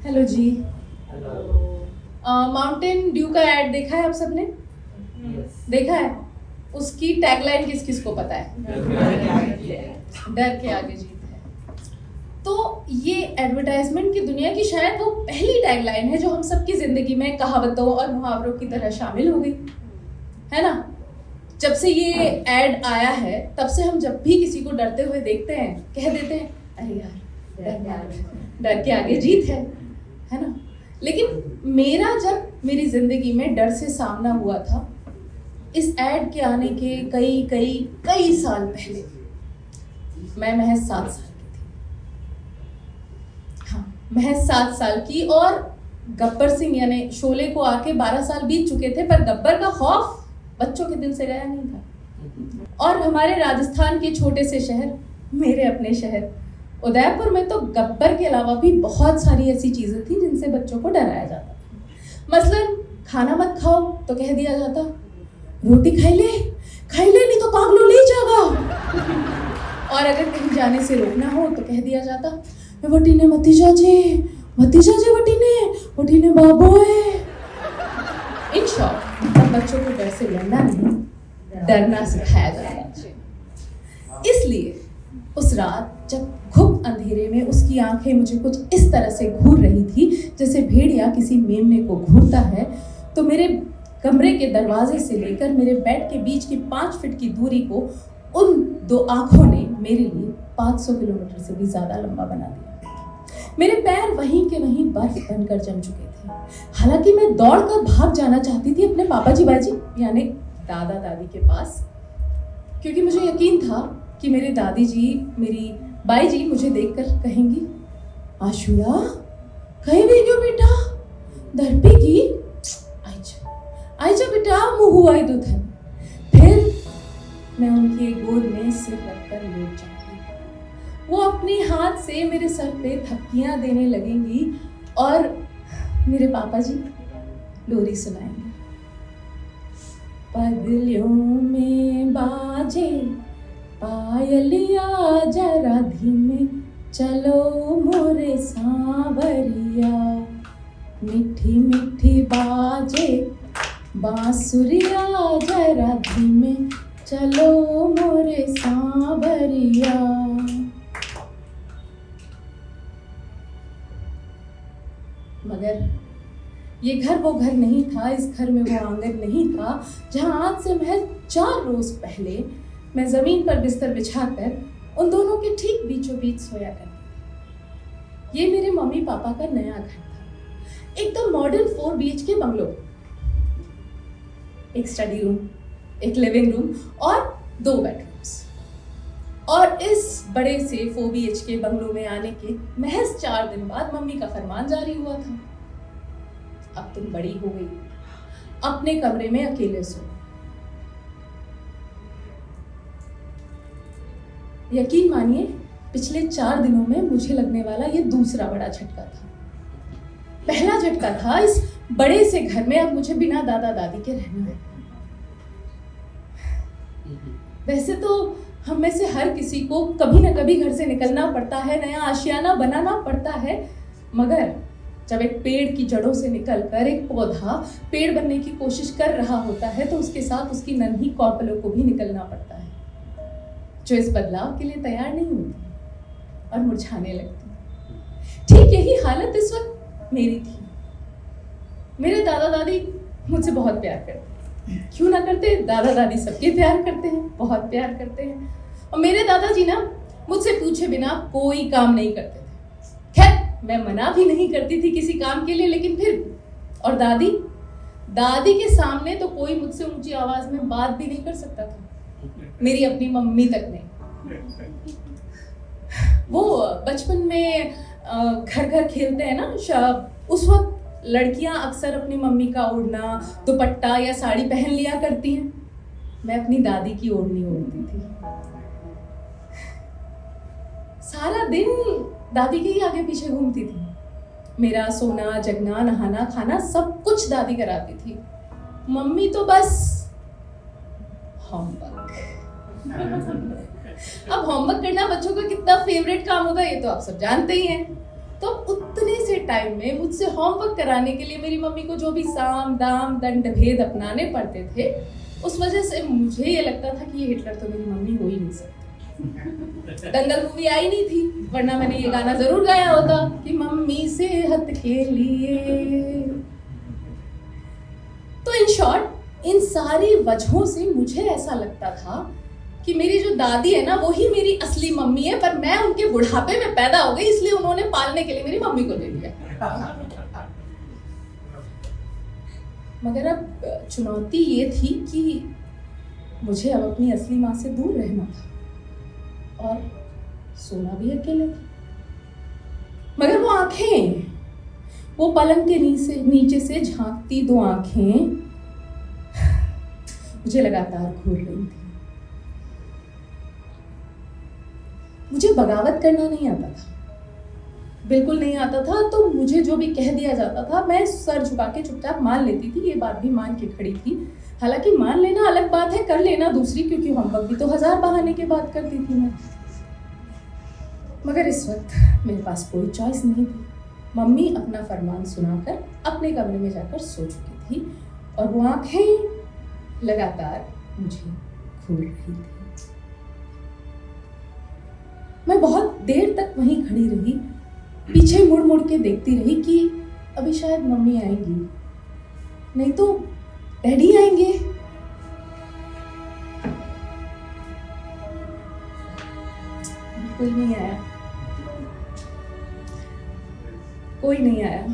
Hello जी। Hello. Mountain Dew का add देखा है आप सबने? देखा है? उसकी टैगलाइन किस किस को पता है? डर के आगे जीत है। तो ये एडवर्टाइजमेंट की दुनिया की शायद वो पहली टैगलाइन है जो हम सबकी जिंदगी में कहावतों और मुहावरों की तरह शामिल हो गई है ना। जब से ये ऐड आया है तब से हम जब भी किसी को डरते हुए देखते हैं कह देते हैं अरे यार डर के आगे जीत है ना। लेकिन मेरा जब मेरी जिंदगी में डर से सामना हुआ था इस ऐड के आने के कई साल पहले, मैं महज 7 साल की थी। हाँ, महज 7 साल की। और गब्बर सिंह यानी शोले को आके 12 साल बीत चुके थे, पर गब्बर का खौफ बच्चों के दिल से गया नहीं था। और हमारे राजस्थान के छोटे से शहर, मेरे अपने शहर उदयपुर में तो गब्बर के अलावा भी बहुत सारी ऐसी चीजें थी जिनसे बच्चों को डराया जाता था। मसलन खाना मत खाओ तो कह दिया जाता रोटी खाई ले नहीं तो पागलो ले जाएगा। और अगर कहीं जाने से रोकना हो तो कह दिया जाता वटी ने मती जाजे वटी ने बाबो है। इन शॉर्ट तब बच्चों को डर से लड़ना नहीं डरना सिखाया जाता। इसलिए उस रात जब घुप अंधेरे में उसकी आंखें मुझे कुछ इस तरह से घूर रही थी जैसे भेड़िया किसी मेमने को घूरता है, तो मेरे कमरे के दरवाजे से लेकर मेरे बेड के बीच की 5 फीट की दूरी को उन 2 आंखों ने मेरे लिए 500 किलोमीटर से भी ज्यादा लंबा बना दिया। मेरे पैर वहीं के वहीं बर्फ बनकर जम चुके थे। हालांकि मैं दौड़कर भाग जाना चाहती थी अपने पापा जी बाजी यानी दादा दादी के पास, क्योंकि मुझे यकीन था कि मेरे दादी जी मेरी बाई जी मुझे देखकर कहेंगी आशुरा कहीं भी क्यों बेटा दरपेगी आइजा बेटा मुँह आई दूध है। फिर मैं उनकी गोद में सिर रखकर लेट जाऊंगी। वो अपने हाथ से मेरे सर पे थपकियां देने लगेंगी और मेरे पापा जी लोरी सुनाएंगे। पगलियों में बाजे पायलिया जरा धीमे चलो मोरे सांवरिया, मीठी मीठी बाजे बांसुरिया जरा धीमे चलो मोरे सांवरिया। मगर ये घर वो घर नहीं था, इस घर में वो आंगन नहीं था जहां आज से महज 4 रोज पहले मैं जमीन पर बिस्तर बिछाकर उन दोनों के ठीक बीचों बीच सोया करती थी। ये मेरे मम्मी पापा का नया घर था, एकदम मॉडर्न 4 BHK बंगलो। एक स्टडी रूम, एक लिविंग रूम और 2 बेडरूम्स। और इस बड़े से 4 BHK बंगलो में आने के महज 4 दिन बाद मम्मी का फरमान जारी हुआ था, अब तुम बड़ी हो गई, अपने कमरे में अकेले सो। यकीन मानिए पिछले 4 दिनों में मुझे लगने वाला ये दूसरा बड़ा झटका था। पहला झटका था इस बड़े से घर में अब मुझे बिना दादा दादी के रहना है। वैसे तो हम में से हर किसी को कभी ना कभी घर से निकलना पड़ता है, नया आशियाना बनाना पड़ता है, मगर जब एक पेड़ की जड़ों से निकलकर एक पौधा पेड़ बनने की कोशिश कर रहा होता है तो उसके साथ उसकी नन्ही कौपलों को भी निकलना पड़ता है, जो इस बदलाव के लिए तैयार नहीं होती और मुरझाने लगती। ठीक यही हालत इस वक्त मेरी थी। मेरे दादा दादी मुझसे बहुत प्यार करते हैं, क्यों ना करते, दादा दादी सबके प्यार करते हैं, बहुत प्यार करते हैं। और मेरे दादाजी ना मुझसे पूछे बिना कोई काम नहीं करते थे। खैर मैं मना भी नहीं करती थी किसी काम के लिए, लेकिन फिर और दादी के सामने तो कोई मुझसे ऊंची आवाज में बात भी नहीं कर सकता था, मेरी अपनी मम्मी तक नहीं। वो बचपन में घर घर खेलते हैं ना, उस वक्त लड़कियां अक्सर अपनी मम्मी का ओढ़ना, दुपट्टा या साड़ी पहन लिया करती हैं। मैं अपनी दादी की ओढ़नी ओढ़ती थी। सारा दिन दादी के ही आगे पीछे घूमती थी। मेरा सोना जगना नहाना खाना सब कुछ दादी कराती थी, मम्मी तो बस होमवर्क। अब होमवर्क करना बच्चों का कितना फेवरेट काम होता है ये तो आप सब जानते ही हैं। तो उतने से टाइम में मुझसे होमवर्क कराने के लिए मेरी मम्मी को जो भी साम दाम दंड भेद अपनाने पड़ते थे, उस वजह से मुझे ये लगता था कि ये हिटलर तो मेरी मम्मी हो ही नहीं सकती। दंगल मूवी आई नहीं थी, वरना मैंने ये गाना जरूर गाया होता कि मम्मी सेहत के लिए। तो इन शॉर्ट इन सारी वजहों से मुझे ऐसा लगता था कि मेरी जो दादी है ना वो ही मेरी असली मम्मी है, पर मैं उनके बुढ़ापे में पैदा हो गई, इसलिए उन्होंने पालने के लिए मेरी मम्मी को दे दिया। मगर अब चुनौती ये थी कि मुझे अब अपनी असली माँ से दूर रहना था और सोना भी अकेले था। मगर वो आंखें, वो पलंग के नीचे से झांकती दो आंखें मुझे लगातार घूर रही थी। मुझे बगावत करना नहीं आता था, बिल्कुल नहीं आता था, तो मुझे जो भी कह दिया जाता था मैं सर झुका के चुपचाप मान लेती थी। ये बात भी मान के खड़ी थी। हालांकि मान लेना अलग बात है, कर लेना दूसरी, क्योंकि होमवर्क भी तो 1000 बहाने के बाद करती थी मैं। मगर इस वक्त मेरे पास कोई चॉइस नहीं थी। मम्मी अपना फरमान सुनाकर अपने कमरे में जाकर सो चुकी थी और वो आंखें लगातार मुझे घूर रही थी। मैं बहुत देर तक वहीं खड़ी रही, पीछे मुड़ मुड़ के देखती रही कि अभी शायद मम्मी आएंगी, नहीं तो डैडी आएंगे। कोई नहीं आया, कोई नहीं आया।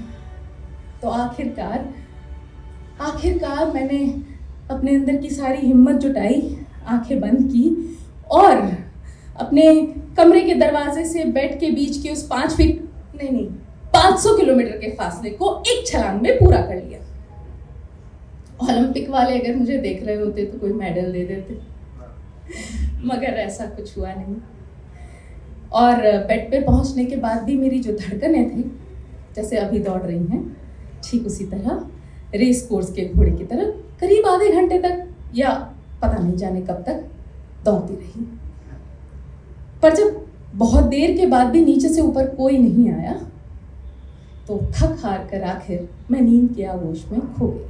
तो आखिरकार मैंने अपने अंदर की सारी हिम्मत जुटाई, आंखें बंद की और अपने कमरे के दरवाजे से बेड के बीच के उस 500 किलोमीटर के फासले को एक छलांग में पूरा कर लिया। ओलंपिक वाले अगर मुझे देख रहे होते तो कोई मेडल दे देते, मगर ऐसा कुछ हुआ नहीं। और बेड पे पहुंचने के बाद भी मेरी जो धड़कनें थी जैसे अभी दौड़ रही हैं, ठीक उसी तरह रेस कोर्स के घोड़े की तरह करीब आधे घंटे तक या पता नहीं जाने कब तक दौड़ती रही। पर जब बहुत देर के बाद भी नीचे से ऊपर कोई नहीं आया तो थक हार कर आखिर मैं नींद के आगोश में खो गई।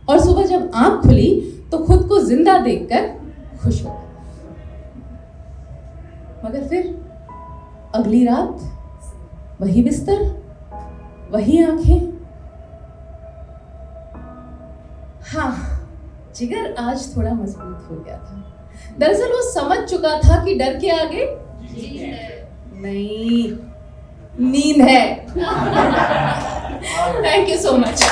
और सुबह जब आंख खुली तो खुद को जिंदा देखकर खुश हो गई। मगर फिर अगली रात वही बिस्तर, वही आंखें। हाँ, जिगर आज थोड़ा मजबूत हो गया था। दरअसल वो समझ चुका था कि डर के आगे नहीं, नींद है। Thank you so much.